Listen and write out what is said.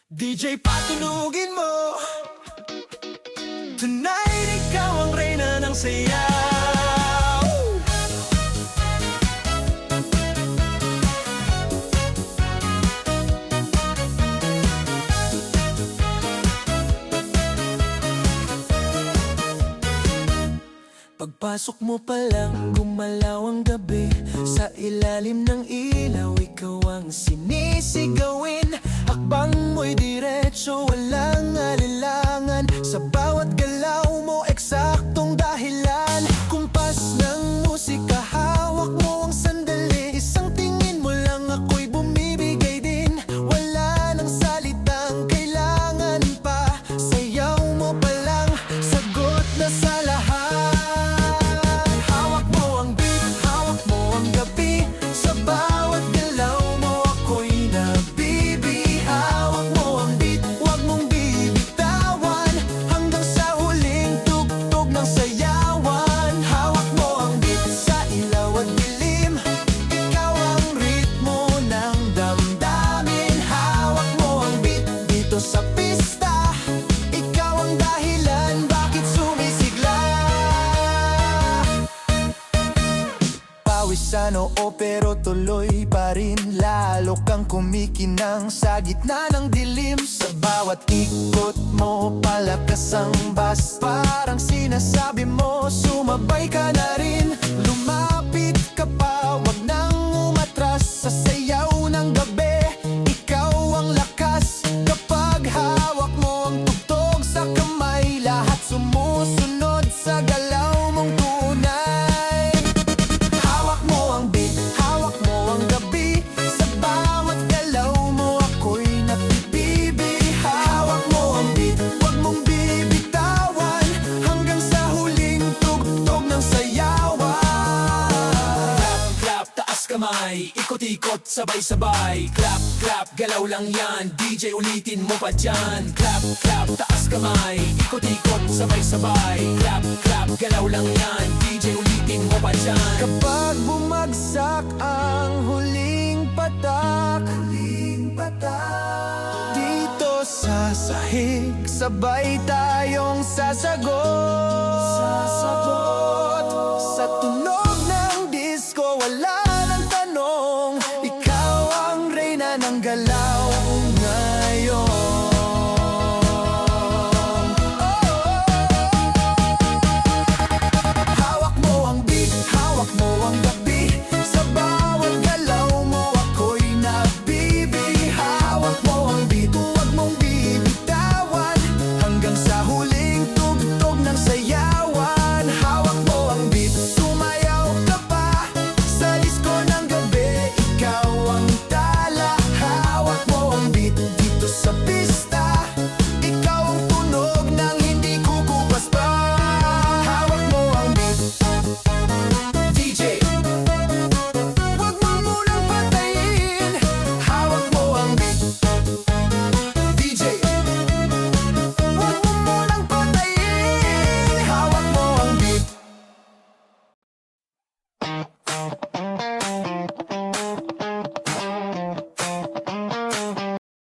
DJ patunugin mo. Tonight, ikaw ang reyna ng sayaw. Pagpasok mo pa lang, gumalaw ang gabi. Sa ilalim ng ilaw, ikaw ang sinisigawin. Hakbang mo'y diretso, walang alilangan. Sa bawat galaw mo, eksaktong dahilan. Kumpas ng musika, hawak mo ang sandali. Isang tingin mo lang, ako'y bumibigay din. Wala nang salitang kailangan pa. Sayaw mo pa lang, sagot na sa lahat. Hawak mo ang beat, hawak mo ang gabi. Sa bawat galaw mo, ako'y nabibi. Hawak mo ang beat, huwag mong bibitawan. Hanggang sa huling tugtog ng sayawan. Hawak mo ang beat sa ilaw at dilim. Ikaw ang ritmo ng damdamin. Hawak mo ang beat dito sa pista. Ikaw ang dahilan bakit sumisigla. Pawisan oo pero tuloy pa rin. Lalo kang kumikinang sa gitna ng dilim. Sa bawat ikot mo palakas ang bass. Parang sinasabi mo sumabay ka na rin. Lumapit ka pa, wag nang umatras. Sa sayaw ng gabi, ikaw ang lakas. Kapag hawak mo ang tugtog sa kamay, lahat sumusunod sa galaw mong tunay. Hawak mo ang beat, hawak mo ang gabi. Sa bawat galaw mo, ako'y napipibi. Hawak mo ang beat, huwag mong bibitawan. Hanggang sa huling tugtog ng sayawan. Clap, clap, taas kamay. Ikot-ikot, sabay-sabay. Clap, clap, galaw lang yan. DJ ulitin mo pa dyan. Clap, clap, taas kamay. Ikot-ikot, sabay-sabay. Clap, clap, galaw lang yan. DJ ulitin mo pa dyan. Kapag bumagsak ang huling patak, dito sa sahig, sabay tayong sasagot. Sa tunog ng disco, wala nang tanong. Ikaw ang reyna ng galaw.